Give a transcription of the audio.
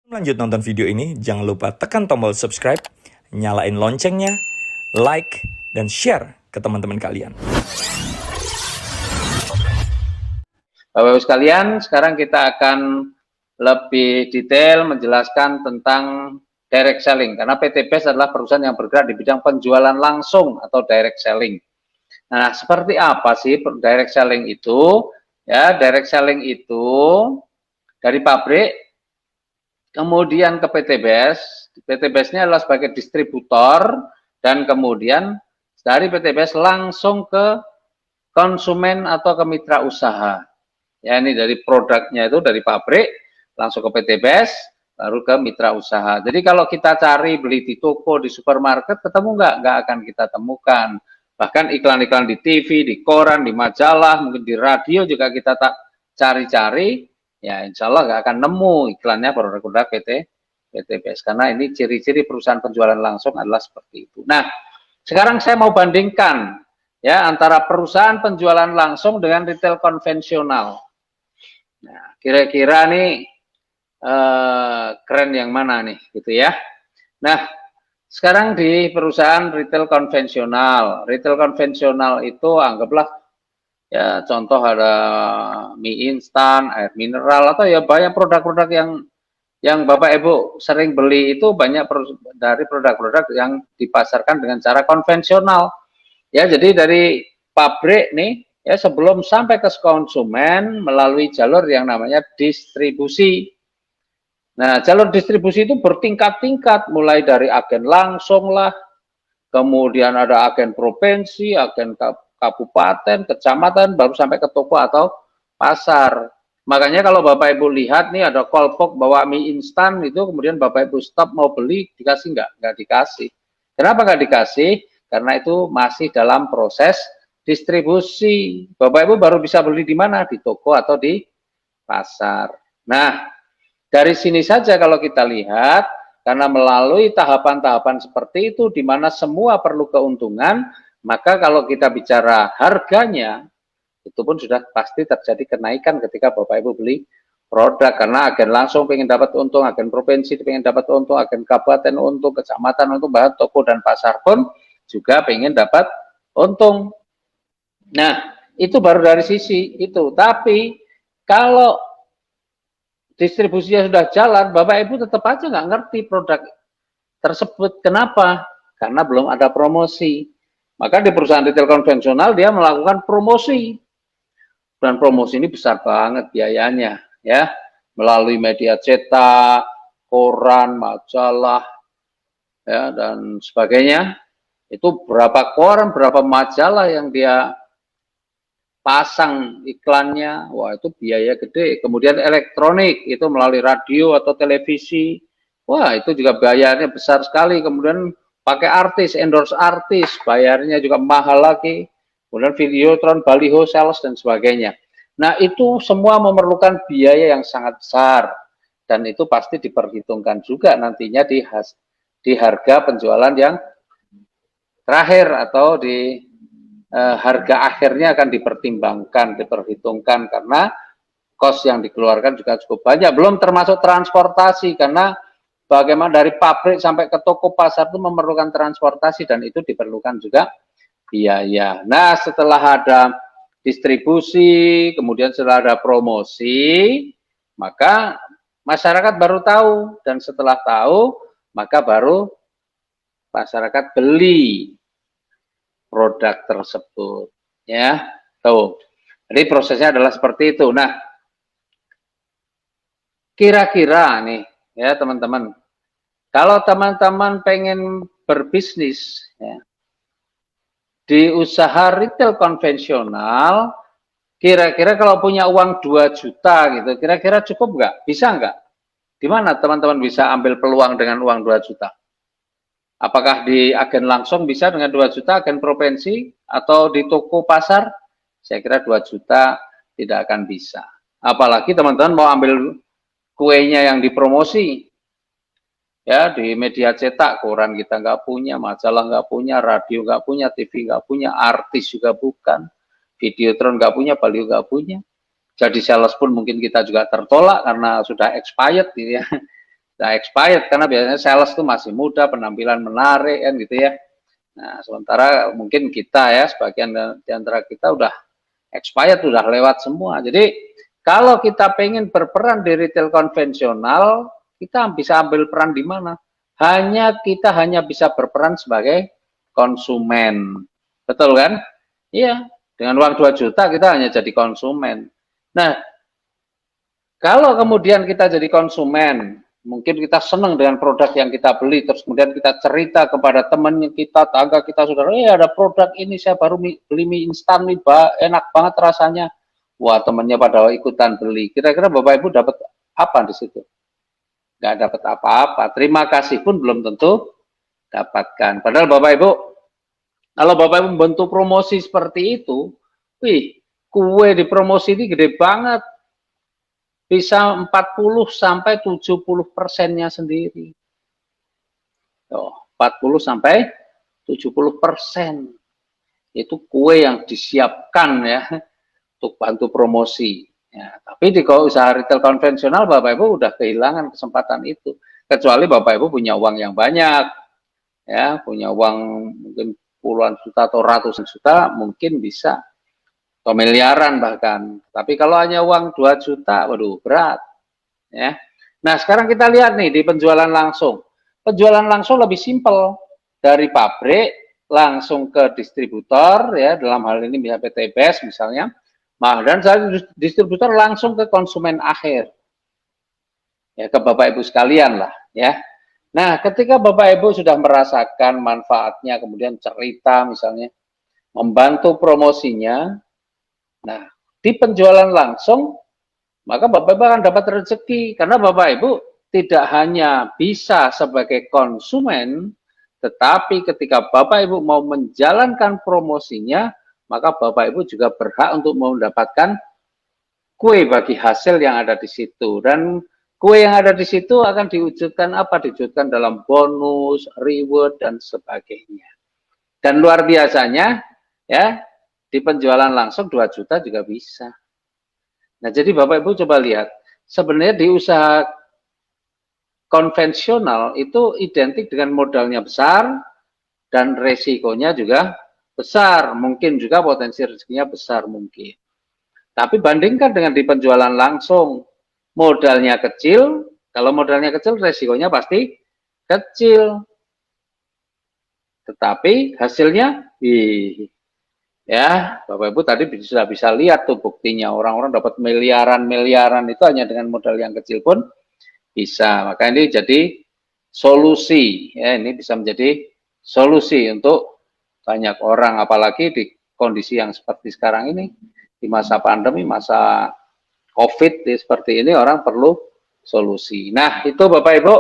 Lanjut nonton video ini, jangan lupa tekan tombol subscribe, nyalain loncengnya, like, dan share ke teman-teman kalian. Bapak-Ibu sekalian, sekarang kita akan lebih detail menjelaskan tentang direct selling, karena PT BES adalah perusahaan yang bergerak di bidang penjualan langsung atau direct selling. Nah, seperti apa sih direct selling itu? Ya, direct selling itu dari pabrik kemudian ke PT BES. PT BES-nya adalah sebagai distributor, dan kemudian dari PT BES langsung ke konsumen atau ke mitra usaha. Ya, ini dari produknya itu dari pabrik langsung ke PT BES, baru ke mitra usaha. Jadi kalau kita cari beli di toko, di supermarket, ketemu nggak? Nggak akan kita temukan. Bahkan iklan-iklan di TV, di koran, di majalah, mungkin di radio juga kita tak cari-cari, ya insya Allah nggak akan nemu iklannya produk-produk PT BES. Karena ini ciri-ciri perusahaan penjualan langsung adalah seperti itu. Nah, sekarang saya mau bandingkan ya antara perusahaan penjualan langsung dengan retail konvensional. Nah, kira-kira nih keren yang mana nih, gitu ya. Nah, sekarang di perusahaan retail konvensional itu anggaplah ya contoh ada mie instan, air mineral, atau ya banyak produk-produk yang Bapak Ibu sering beli itu banyak dari produk-produk yang dipasarkan dengan cara konvensional. Ya, jadi dari pabrik nih ya sebelum sampai ke konsumen melalui jalur yang namanya distribusi. Nah, jalur distribusi itu bertingkat-tingkat, mulai dari agen langsung lah, kemudian ada agen provinsi, agen kabupaten, kecamatan, baru sampai ke toko atau pasar. Makanya kalau Bapak Ibu lihat nih ada kolpok bawa mie instan itu, kemudian Bapak Ibu stop mau beli, dikasih nggak? Nggak dikasih. Kenapa nggak dikasih? Karena itu masih dalam proses distribusi. Bapak Ibu baru bisa beli di mana? Di toko atau di pasar. Nah, dari sini saja kalau kita lihat, karena melalui tahapan-tahapan seperti itu, di mana semua perlu keuntungan, maka kalau kita bicara harganya, itu pun sudah pasti terjadi kenaikan ketika Bapak Ibu beli produk, karena agen langsung pengen dapat untung, agen provinsi pengen dapat untung, agen kabupaten untung, kecamatan untung, bahkan toko dan pasar pun juga pengen dapat untung. Nah, itu baru dari sisi itu. Tapi kalau distribusinya sudah jalan, Bapak Ibu tetap aja nggak ngerti produk tersebut. Kenapa? Karena belum ada promosi. Maka di perusahaan retail konvensional dia melakukan promosi. Dan promosi ini besar banget biayanya, ya. Melalui media cetak, koran, majalah, ya, dan sebagainya. Itu berapa koran, berapa majalah yang dia pasang iklannya, wah itu biaya gede. Kemudian elektronik itu melalui radio atau televisi, wah itu juga bayarnya besar sekali. Kemudian pakai artis, endorse artis, bayarnya juga mahal lagi. Kemudian videotron, baliho, sales dan sebagainya. Nah itu semua memerlukan biaya yang sangat besar, dan itu pasti diperhitungkan juga nantinya di harga penjualan yang terakhir atau di harga akhirnya akan dipertimbangkan, diperhitungkan, karena kos yang dikeluarkan juga cukup banyak. Belum termasuk transportasi, karena bagaimana dari pabrik sampai ke toko pasar itu memerlukan transportasi, dan itu diperlukan juga biaya. Nah, setelah ada distribusi, kemudian setelah ada promosi, maka masyarakat baru tahu, dan setelah tahu, maka baru masyarakat beli produk tersebut, ya. Tuh. Jadi prosesnya adalah seperti itu. Nah, kira-kira nih ya teman-teman, kalau teman-teman pengen berbisnis ya, di usaha retail konvensional, kira-kira kalau punya uang 2 juta gitu, kira-kira cukup nggak? Bisa nggak? Di mana teman-teman bisa ambil peluang dengan uang 2 juta? Apakah di agen langsung bisa dengan 2 juta, agen provinsi, atau di toko pasar? Saya kira 2 juta tidak akan bisa. Apalagi teman-teman mau ambil kuenya yang dipromosi. Ya, di media cetak, koran kita nggak punya, majalah nggak punya, radio nggak punya, TV nggak punya, artis juga bukan, videotron nggak punya, baliho nggak punya. Jadi sales pun mungkin kita juga tertolak karena sudah expired gitu ya. udah expired, karena biasanya sales itu masih muda, penampilan menarik kan gitu ya. Nah, sementara mungkin kita ya, sebagian di antara kita udah expired, udah lewat semua. Jadi kalau kita pengen berperan di retail konvensional, kita bisa ambil peran di mana? Kita hanya bisa berperan sebagai konsumen. Betul kan? Iya, dengan uang 2 juta kita hanya jadi konsumen. Nah, kalau kemudian kita jadi konsumen, mungkin kita senang dengan produk yang kita beli, terus kemudian kita cerita kepada teman kita, tangga kita, saudara, ada produk ini, saya baru beli mie instan nih, enak banget rasanya. Wah, temannya pada ikutan beli. Kira-kira Bapak Ibu dapat apa di situ? Nggak dapat apa-apa. Terima kasih pun belum tentu dapatkan. Padahal Bapak Ibu, kalau Bapak Ibu membentuk promosi seperti itu, wih, kue di promosi ini gede banget. Bisa 40 sampai 70%-nya sendiri. Tuh, 40 sampai 70%. Itu kue yang disiapkan ya untuk bantu promosi. Ya, tapi di usaha retail konvensional Bapak Ibu udah kehilangan kesempatan itu. Kecuali Bapak Ibu punya uang yang banyak. Ya, punya uang mungkin puluhan juta atau ratusan juta, mungkin bisa atau miliaran bahkan. Tapi kalau hanya uang 2 juta, waduh berat. Ya. Nah, sekarang kita lihat nih di penjualan langsung. Penjualan langsung lebih simpel. Dari pabrik langsung ke distributor, ya, dalam hal ini misalnya PT BES misalnya. Nah, dan distributor langsung ke konsumen akhir. Ya, ke Bapak Ibu sekalian lah, ya. Nah, ketika Bapak Ibu sudah merasakan manfaatnya, kemudian cerita misalnya, membantu promosinya, nah, di penjualan langsung, maka Bapak Ibu akan dapat rezeki. Karena Bapak Ibu tidak hanya bisa sebagai konsumen, tetapi ketika Bapak Ibu mau menjalankan promosinya, maka Bapak Ibu juga berhak untuk mendapatkan kue bagi hasil yang ada di situ. Dan kue yang ada di situ akan diwujudkan apa? Diwujudkan dalam bonus, reward, dan sebagainya. Dan luar biasanya, ya, di penjualan langsung 2 juta juga bisa. Nah, jadi Bapak Ibu coba lihat, sebenarnya di usaha konvensional itu identik dengan modalnya besar dan resikonya juga besar. Mungkin juga potensi rezekinya besar mungkin. Tapi bandingkan dengan di penjualan langsung, modalnya kecil, kalau modalnya kecil resikonya pasti kecil. Tetapi hasilnya, ya, Bapak Ibu tadi sudah bisa lihat tuh buktinya, orang-orang dapat miliaran-miliaran itu hanya dengan modal yang kecil pun bisa. Maka ini jadi solusi, ya, ini bisa menjadi solusi untuk banyak orang, apalagi di kondisi yang seperti sekarang ini, di masa pandemi, masa COVID seperti ini, orang perlu solusi. Nah, itu Bapak Ibu